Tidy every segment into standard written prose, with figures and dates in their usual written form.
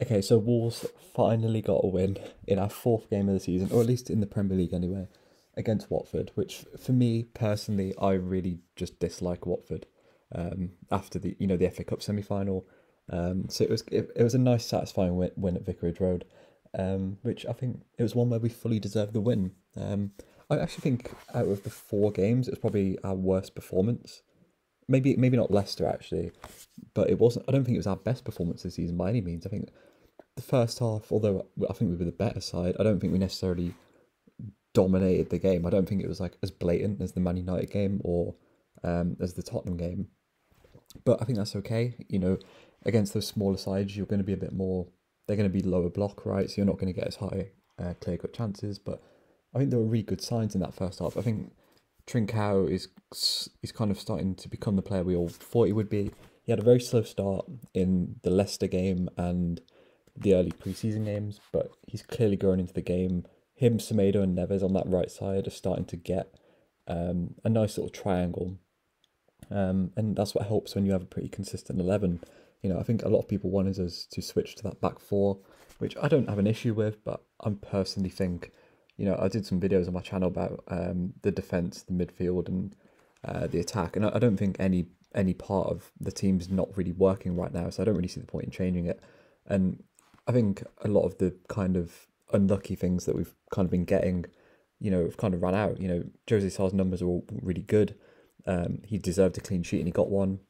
Okay, so Wolves finally got a win in our fourth game of the season, or at least in the Premier League anyway, against Watford, which for me personally, I really just dislike Watford after the FA Cup semi-final. So it was a nice, satisfying win at Vicarage Road, which I think it was one where we fully deserved the win. I actually think out of the four games, it was probably our worst performance. Maybe not Leicester actually, but it wasn't. I don't think it was our best performance this season by any means. I think the first half, although I think we were the better side, I don't think we necessarily dominated the game. I don't think it was like as blatant as the Man United game or as the Tottenham game. But I think that's okay. Against those smaller sides, you're going to be a bit more. They're going to be lower block, right? So you're not going to get as high clear cut chances. But I think there were really good signs in that first half. I think Trincao is kind of starting to become the player we all thought he would be. He had a very slow start in the Leicester game and the early preseason games, but he's clearly growing into the game. Him, Semedo, and Neves on that right side are starting to get a nice little triangle, and that's what helps when you have a pretty consistent 11. I think a lot of people wanted us to switch to that back four, which I don't have an issue with, but I personally think, I did some videos on my channel about the defense, the midfield, and the attack, and I don't think any part of the team's not really working right now, so I don't really see the point in changing it. And I think a lot of the kind of unlucky things that we've kind of been getting, have kind of run out. Jose Sar's numbers are all really good. He deserved a clean sheet and he got one.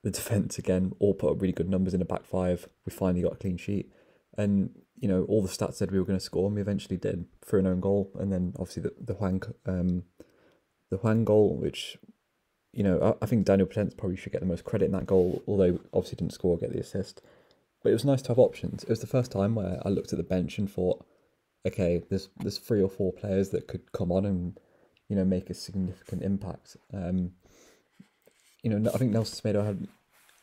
The defence again all put up really good numbers in a back five. We finally got a clean sheet, and all the stats said we were going to score, and we eventually did through an own goal, and then obviously the Hwang goal, which I think Daniel Potence probably should get the most credit in that goal, although obviously didn't score or get the assist. But it was nice to have options. It was the first time where I looked at the bench and thought, okay, there's three or four players that could come on and make a significant impact. I think Nelson Semedo had.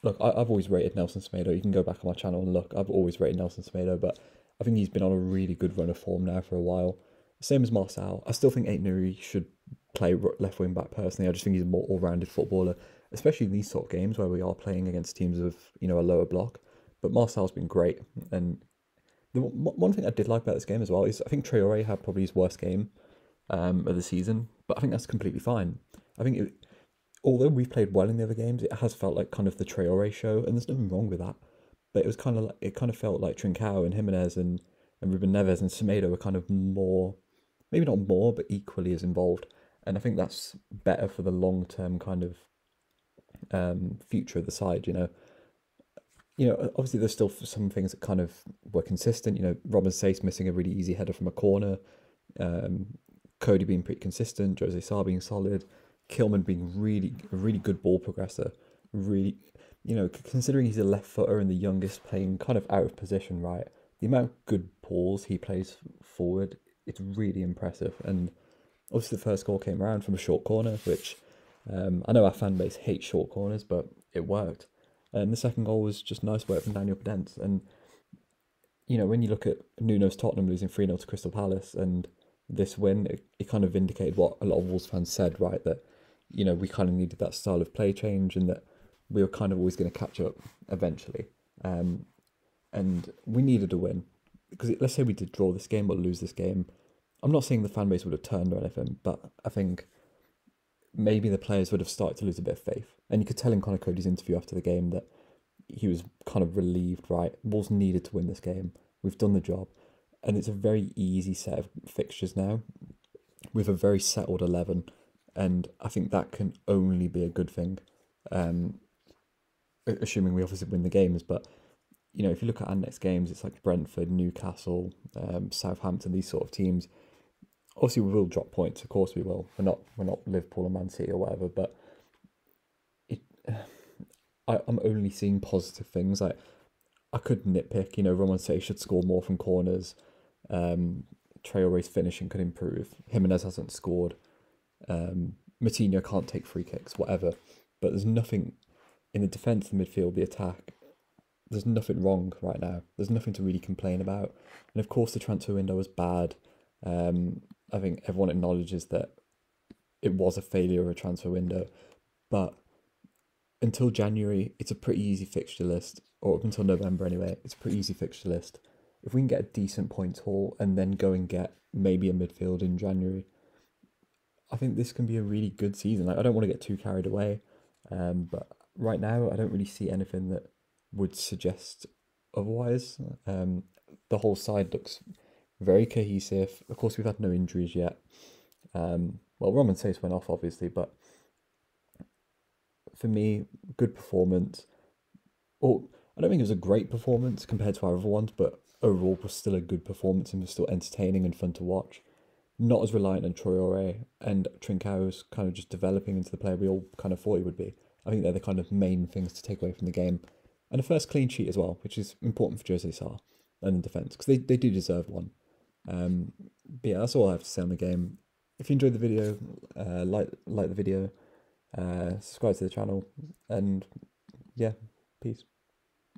Look, I've always rated Nelson Semedo. You can go back on my channel and look. I've always rated Nelson Semedo, but I think he's been on a really good run of form now for a while. Same as Marcel. I still think Ait Nouri should play left wing back personally. I just think he's a more all-rounded footballer, especially in these sort of games where we are playing against teams with a lower block. But Marcel's been great, and the one thing I did like about this game as well is I think Traore had probably his worst game of the season, but I think that's completely fine. I think although we've played well in the other games, it has felt like kind of the Traore show, and there's nothing wrong with that. But it kind of felt like Trincao and Jimenez and Ruben Neves and Semedo were kind of more, maybe not more, but equally as involved. And I think that's better for the long term kind of future of the side. Obviously there's still some things that kind of were consistent. Robin Sace missing a really easy header from a corner, Cody being pretty consistent, Jose Sarr being solid, Kilman being a really good ball progressor. Really, considering he's a left footer and the youngest playing kind of out of position, right? The amount of good balls he plays forward, it's really impressive. And obviously the first goal came around from a short corner, which I know our fan base hates short corners, but it worked. And the second goal was just nice work from Daniel Podence. And, when you look at Nuno's Tottenham losing 3-0 to Crystal Palace and this win, it kind of vindicated what a lot of Wolves fans said, right? That, we kind of needed that style of play change and that we were kind of always going to catch up eventually. And we needed a win. Because let's say we did draw this game or lose this game. I'm not saying the fan base would have turned or anything, but I think maybe the players would have started to lose a bit of faith. And you could tell in Conor Cody's interview after the game that he was kind of relieved, right? Wolves needed to win this game. We've done the job. And it's a very easy set of fixtures now with a very settled 11. And I think that can only be a good thing, assuming we obviously win the games. But, if you look at our next games, it's like Brentford, Newcastle, Southampton, these sort of teams. Obviously, we will drop points. Of course, we will. We're not Liverpool or Man City or whatever. But I'm only seeing positive things. I could nitpick. Roman say should score more from corners. Traore's finishing could improve. Jimenez hasn't scored. Matinho can't take free kicks. Whatever. But there's nothing in the defence, the midfield, the attack. There's nothing wrong right now. There's nothing to really complain about. And of course, the transfer window was bad. I think everyone acknowledges that it was a failure of a transfer window. But until January, it's a pretty easy fixture list. or up until November anyway, it's a pretty easy fixture list. If we can get a decent points haul and then go and get maybe a midfield in January, I think this can be a really good season. Like, I don't want to get too carried away, but right now I don't really see anything that would suggest otherwise. The whole side looks very cohesive. Of course, we've had no injuries yet. Well, Roman Sace went off, obviously, but for me, good performance. Or I don't think it was a great performance compared to our other ones, but overall was still a good performance and was still entertaining and fun to watch. Not as reliant on Traore, and Trincão's kind of just developing into the player we all kind of thought he would be. I think they're the kind of main things to take away from the game. And a first clean sheet as well, which is important for Jose Sarr and in defence, because they do deserve one. But yeah, that's all I have to say on the game. If you enjoyed the video, like the video, subscribe to the channel, and yeah, peace.